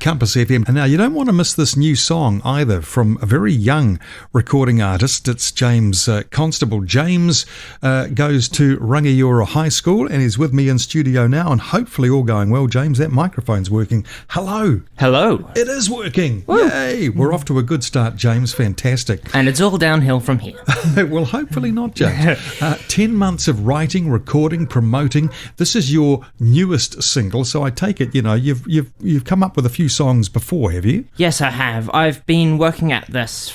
Compass FM. And now you don't want to miss this new song either from a very young recording artist. It's James Constable. James goes to Rangiora High School and is with me in studio now, and hopefully all going well. James, that microphone's working. Hello. Hello. It is working. Woo. Yay. We're off to a good start, James. Fantastic. And it's all downhill from here. Well, hopefully not, James. 10 months of writing, recording, promoting. This is your newest single, so I take it, you've come up with a few songs before, have you? Yes, I have. I've been working at this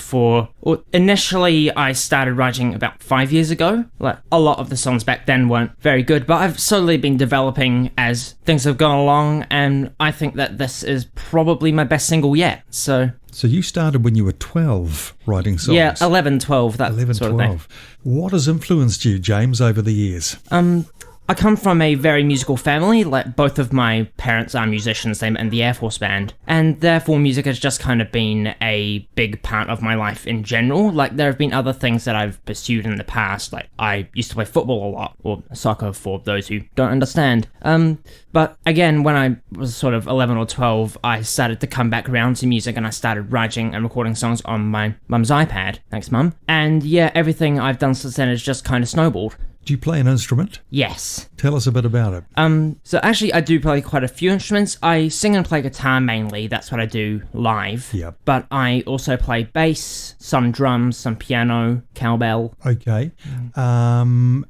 initially I started writing about 5 years ago. Like, a lot of the songs back then weren't very good, but I've slowly been developing as things have gone along, and I think that this is probably my best single yet, So you started when you were 12 writing songs? Yeah, 11, 12, that 11, sort 12. of thing. What has influenced you, James, over the years? I come from a very musical family. Like, both of my parents are musicians. They met in the Air Force Band, and therefore music has just kind of been a big part of my life in general. Like, there have been other things that I've pursued in the past. Like, I used to play football a lot, or soccer for those who don't understand. But again, when I was sort of 11 or 12, I started to come back around to music, and I started writing and recording songs on my mum's iPad. Thanks, Mum. And yeah, everything I've done since then has just kind of snowballed. Do you play an instrument? Yes. Tell us a bit about it. So actually I do play quite a few instruments. I sing and play guitar mainly. That's what I do live. Yep. But I also play bass, some drums, some piano, cowbell. Okay.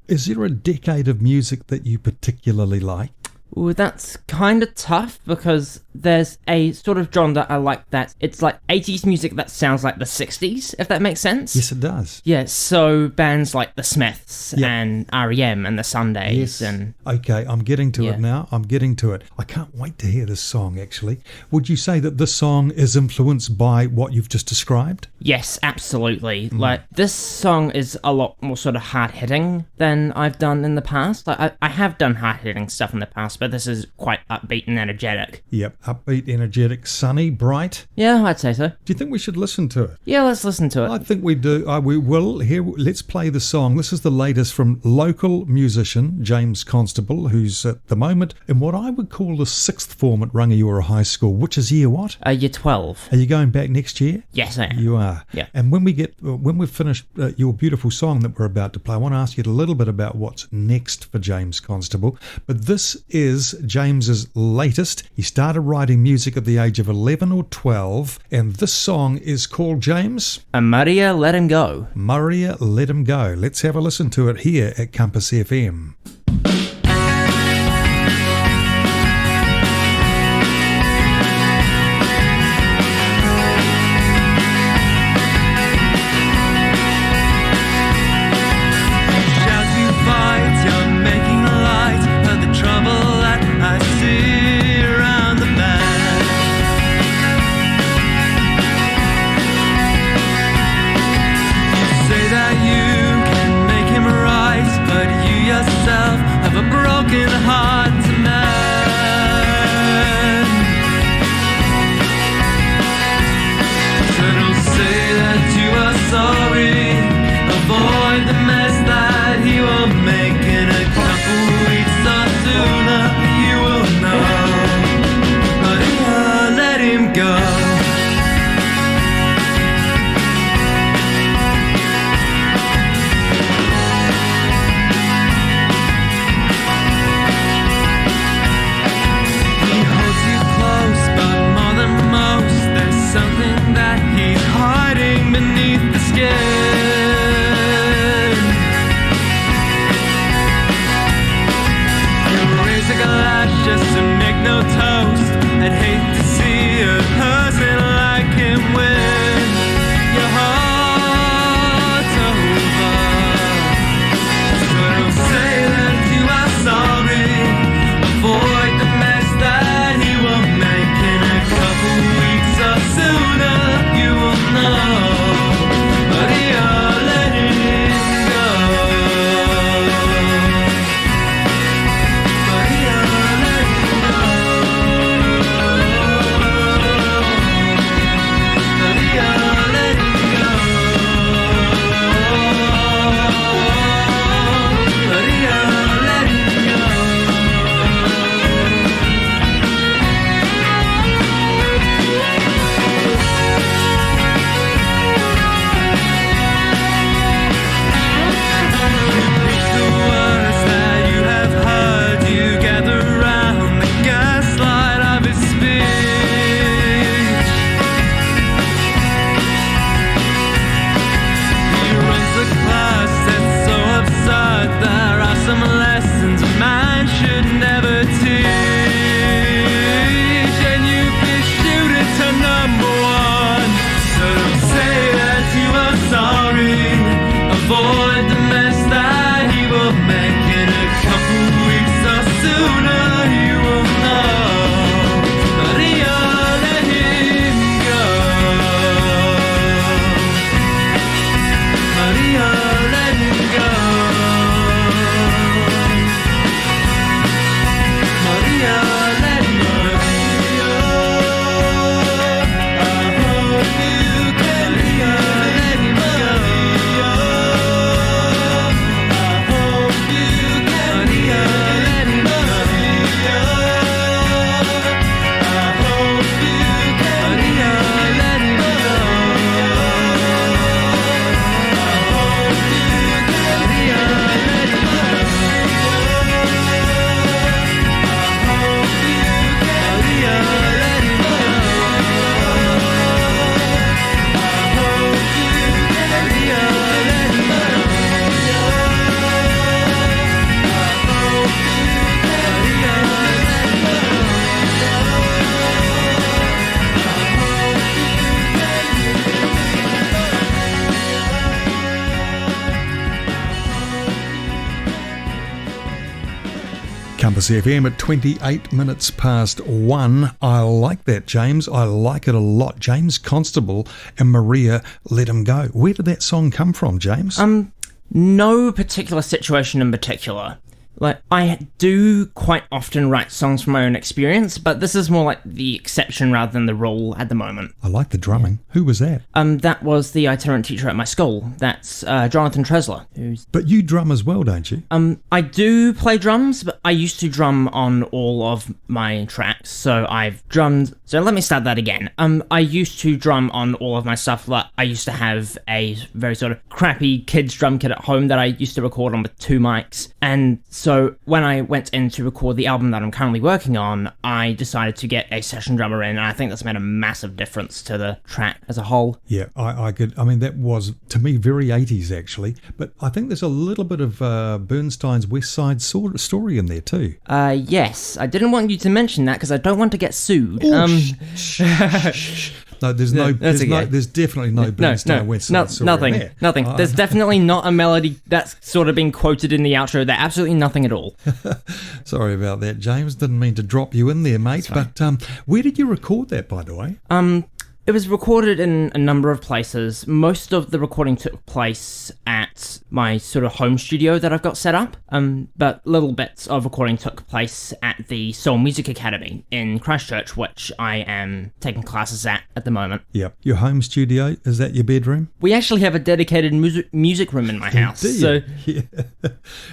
Is there a decade of music that you particularly like? Ooh, that's kind of tough because there's a sort of genre that I like that it's like 80s music that sounds like the 60s, if that makes sense. Yes, it does. Yeah, so bands like the Smiths Yep. and R.E.M. and the Sundays. Yes. And Okay, I'm getting to Yeah. it now. I'm getting to it. I can't wait to hear this song, actually. Would you say that this song is influenced by what you've just described? Yes, absolutely. Like, this song is a lot more sort of hard-hitting than I've done in the past. Like, I have done hard-hitting stuff in the past, but this is quite upbeat and energetic. Yep, upbeat, energetic, sunny, bright. Yeah, I'd say so. Do you think we should listen to it? Yeah, let's listen to it. I think we do. We will. Here, let's play the song. This is the latest from local musician James Constable, who's at the moment in what I would call the sixth form at Rangiora High School, which is year what? Year 12. Are you going back next year? Yes, I am. You are. Yeah. And when we've finished your beautiful song that we're about to play, I want to ask you a little bit about what's next for James Constable. But this is James's latest. He started writing music at the age of 11 or 12, and this song is called, James? Maria, Let Him Go. Maria, Let Him Go. Let's have a listen to it here at Compass FM. Say that you can make him rise, but you yourself Compass FM at 28 minutes past 1. I like that, James. I like it a lot. James Constable and Maria Let Him Go. Where did that song come from, James? No particular situation in particular. Like, I do quite often write songs from my own experience, but this is more like the exception rather than the rule at the moment. I like the drumming. Who was that? That was the itinerant teacher at my school. That's Jonathan Tresler. But you drum as well, don't you? I do play drums, but I used to drum on all of my tracks, so I've drummed... So let me start that again. I used to drum on all of my stuff. Like, I used to have a very sort of crappy kids drum kit at home that I used to record on with 2 mics, and so when I went in to record the album that I'm currently working on, I decided to get a session drummer in, and I think that's made a massive difference to the track as a whole. Yeah, I could. I mean, that was, to me, very 80s, actually. But I think there's a little bit of Bernstein's West Side story in there, too. Yes. I didn't want you to mention that because I don't want to get sued. Ooh, shh. No, there's there's definitely no Bernstein West Side story. Nothing. There's definitely not a melody that's sort of being quoted in the outro. There's absolutely nothing at all. Sorry about that, James. Didn't mean to drop you in there, mate. But where did you record that, by the way? It was recorded in a number of places. Most of the recording took place at my sort of home studio that I've got set up, but little bits of recording took place at the Soul Music Academy in Christchurch, which I am taking classes at the moment. Yep. Your home studio, is that your bedroom? We actually have a dedicated music room in my house. Do you? So, yeah.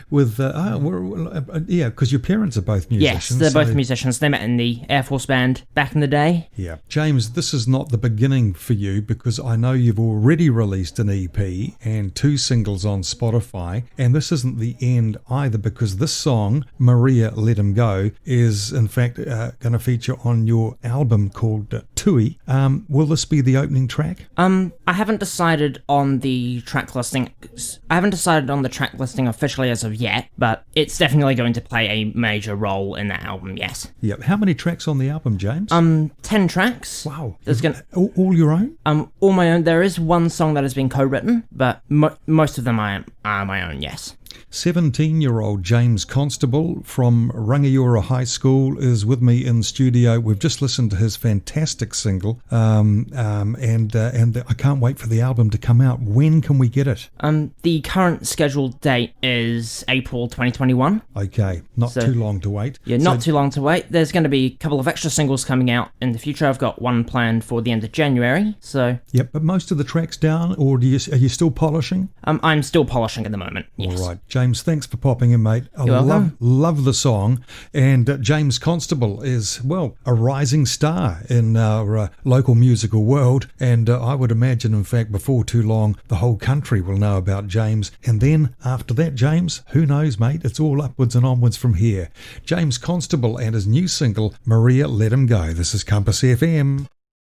With, because your parents are both musicians. Yes, they're both musicians. They met in the Air Force Band back in the day. Yeah. James, this is not the beginning for you, because I know you've already released an EP and 2 singles on Spotify, and this isn't the end either, because this song, Maria Let Him Go, is in fact going to feature on your album called Tui. Will this be the opening track? I haven't decided on the track listing. I haven't decided on the track listing officially as of yet, but it's definitely going to play a major role in that album, yes. Yep. How many tracks on the album, James? 10 tracks. Wow. There's all your own? All my own. There is one song that has been co-written, but most of them are my own, yes. 17-year-old James Constable from Rangiora High School is with me in studio. We've just listened to his fantastic single, and I can't wait for the album to come out. When can we get it? The current scheduled date is April 2021. Okay, not too long to wait. Yeah, not too long to wait. There's going to be a couple of extra singles coming out in the future. I've got one planned for the end of January. So. Yep, but most of the tracks down, or are you still polishing? I'm still polishing at the moment. Yes. All right. James, thanks for popping in, mate. I love the song. And James Constable is, well, a rising star in our local musical world. And I would imagine, in fact, before too long, the whole country will know about James. And then after that, James, who knows, mate? It's all upwards and onwards from here. James Constable and his new single, Maria Let Him Go. This is Compass FM.